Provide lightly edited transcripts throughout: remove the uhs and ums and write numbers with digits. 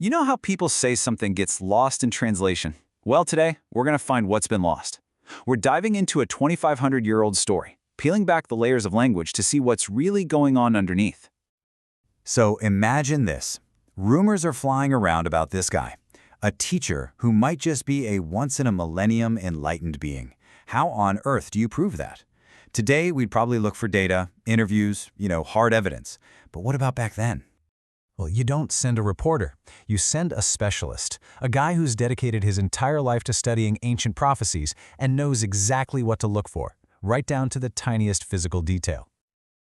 You know how people say something gets lost in translation? Well, today, we're going to find what's been lost. We're diving into a 2,500-year-old story, peeling back the layers of language to see what's really going on underneath. So imagine this. Rumors are flying around about this guy, a teacher who might just be a once-in-a-millennium enlightened being. How on earth do you prove that? Today, we'd probably look for data, interviews, hard evidence. But what about back then? Well, you don't send a reporter. You send a specialist, a guy who's dedicated his entire life to studying ancient prophecies and knows exactly what to look for, right down to the tiniest physical detail.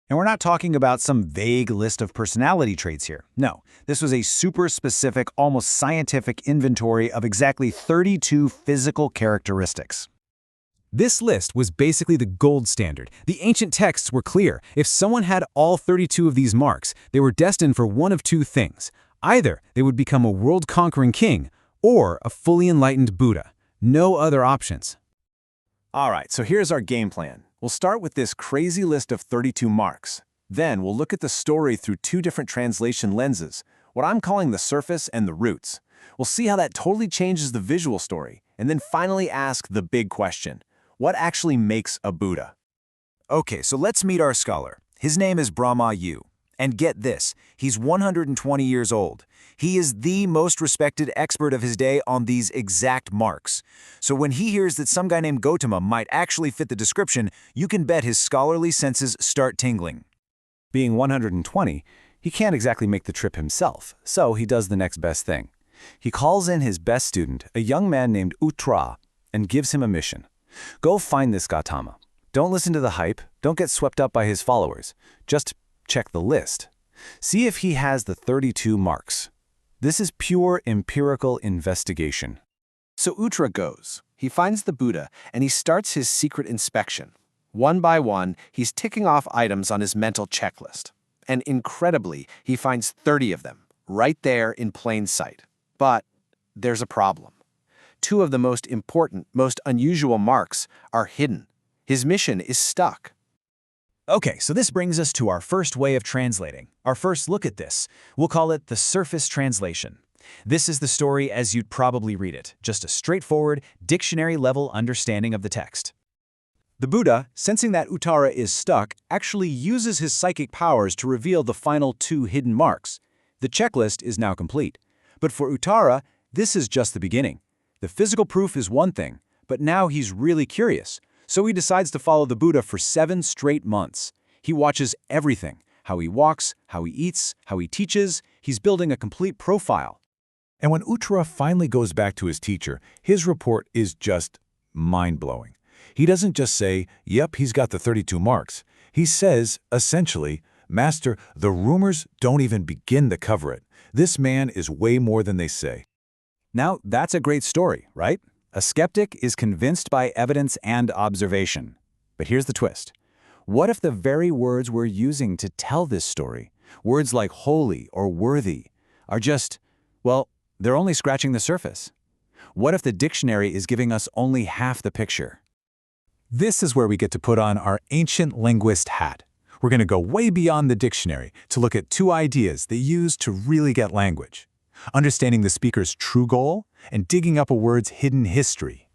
And we're not talking about some vague list of personality traits here. No, this was a super specific, almost scientific inventory of exactly 32 physical characteristics. This list was basically the gold standard. The ancient texts were clear. If someone had all 32 of these marks, they were destined for one of two things. Either they would become a world-conquering king, or a fully enlightened Buddha. No other options. All right, so here's our game plan. We'll start with this crazy list of 32 marks. Then we'll look at the story through two different translation lenses, what I'm calling the surface and the roots. We'll see how that totally changes the visual story, and then finally ask the big question. What actually makes a Buddha? Okay, so let's meet our scholar. His name is Brahmāyu. And get this, he's 120 years old. He is the most respected expert of his day on these exact marks. So when he hears that some guy named Gautama might actually fit the description, you can bet his scholarly senses start tingling. Being 120, he can't exactly make the trip himself, so he does the next best thing. He calls in his best student, a young man named Uttara, and gives him a mission. Go find this Gautama. Don't listen to the hype, don't get swept up by his followers. Just check the list. See if he has the 32 marks. This is pure empirical investigation. So Uttara goes. He finds the Buddha, and he starts his secret inspection. One by one, he's ticking off items on his mental checklist. And incredibly, he finds 30 of them, right there in plain sight. But there's a problem. Two of the most important, most unusual marks are hidden. His mission is stuck. Okay, so this brings us to our first way of translating, our first look at this. We'll call it the surface translation. This is the story as you'd probably read it, just a straightforward, dictionary-level understanding of the text. The Buddha, sensing that Uttara is stuck, actually uses his psychic powers to reveal the final two hidden marks. The checklist is now complete. But for Uttara, this is just the beginning. The physical proof is one thing, but now he's really curious. So he decides to follow the Buddha for 7 straight months. He watches everything, how he walks, how he eats, how he teaches. He's building a complete profile. And when Uttara finally goes back to his teacher, his report is just mind-blowing. He doesn't just say, yep, he's got the 32 marks. He says, essentially, Master, the rumors don't even begin to cover it. This man is way more than they say. Now, that's a great story, right? A skeptic is convinced by evidence and observation. But here's the twist. What if the very words we're using to tell this story, words like holy or worthy, are just, well, they're only scratching the surface? What if the dictionary is giving us only half the picture? This is where we get to put on our ancient linguist hat. We're going to go way beyond the dictionary to look at two ideas they use to really get language. Understanding the speaker's true goal and digging up a word's hidden history.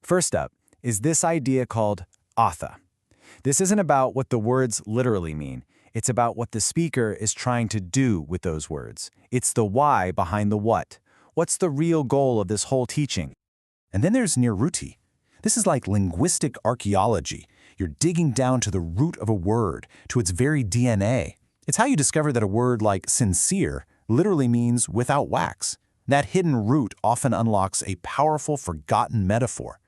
First up is this idea called atha. This isn't about what the words literally mean. It's about what the speaker is trying to do with those words. It's the why behind the what. What's the real goal of this whole teaching? And then there's niruti. This is like linguistic archaeology. You're digging down to the root of a word, to its very DNA. It's how you discover that a word like sincere literally means without wax. That hidden root often unlocks a powerful, forgotten metaphor.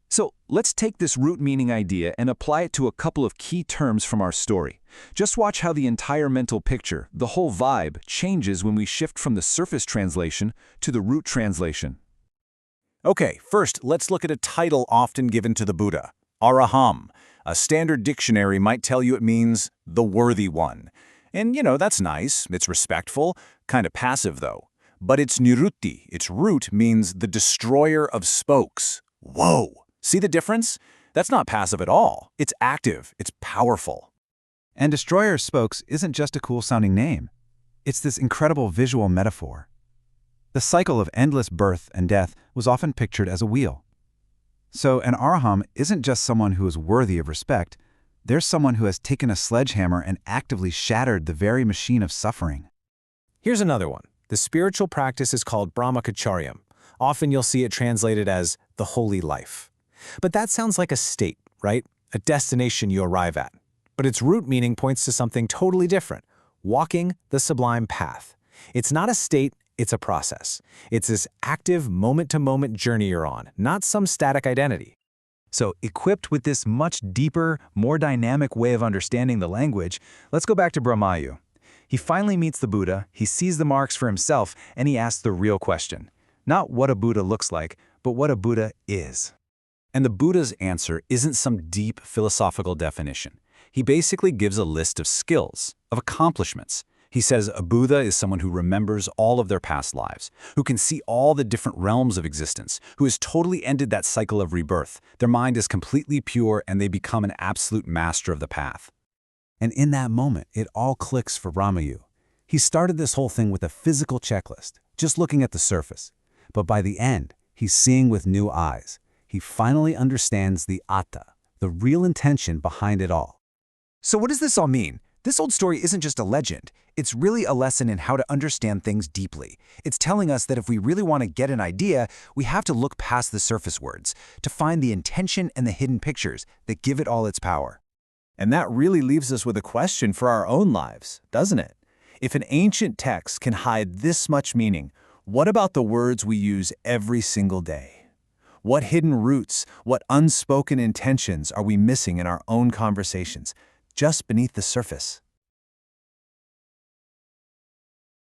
So let's take this root meaning idea and apply it to a couple of key terms from our story. Just watch how the entire mental picture, the whole vibe, changes when we shift from the surface translation to the root translation. Okay, first, let's look at a title often given to the Buddha, Araham. A standard dictionary might tell you it means the worthy one. And, that's nice, it's respectful, kind of passive though. But its niruti, its root, means the destroyer of spokes. Whoa! See the difference? That's not passive at all. It's active, it's powerful. And destroyer of spokes isn't just a cool-sounding name. It's this incredible visual metaphor. The cycle of endless birth and death was often pictured as a wheel. So an arahant isn't just someone who is worthy of respect, there's someone who has taken a sledgehammer and actively shattered the very machine of suffering. Here's another one. The spiritual practice is called Brahmācharyam. Often you'll see it translated as the holy life. But that sounds like a state, right? A destination you arrive at. But its root meaning points to something totally different: walking the sublime path. It's not a state, it's a process. It's this active, moment-to-moment journey you're on, not some static identity. So, equipped with this much deeper, more dynamic way of understanding the language, let's go back to Brahmāyu. He finally meets the Buddha, he sees the marks for himself, and he asks the real question. Not what a Buddha looks like, but what a Buddha is. And the Buddha's answer isn't some deep philosophical definition. He basically gives a list of skills, of accomplishments. He says a Buddha is someone who remembers all of their past lives, who can see all the different realms of existence, who has totally ended that cycle of rebirth. Their mind is completely pure and they become an absolute master of the path. And in that moment, it all clicks for Brahmāyu. He started this whole thing with a physical checklist, just looking at the surface. But by the end, he's seeing with new eyes. He finally understands the atta, the real intention behind it all. So what does this all mean? This old story isn't just a legend. It's really a lesson in how to understand things deeply. It's telling us that if we really want to get an idea, we have to look past the surface words, to find the intention and the hidden pictures that give it all its power. And that really leaves us with a question for our own lives, doesn't it? If an ancient text can hide this much meaning, what about the words we use every single day? What hidden roots, what unspoken intentions are we missing in our own conversations, just beneath the surface?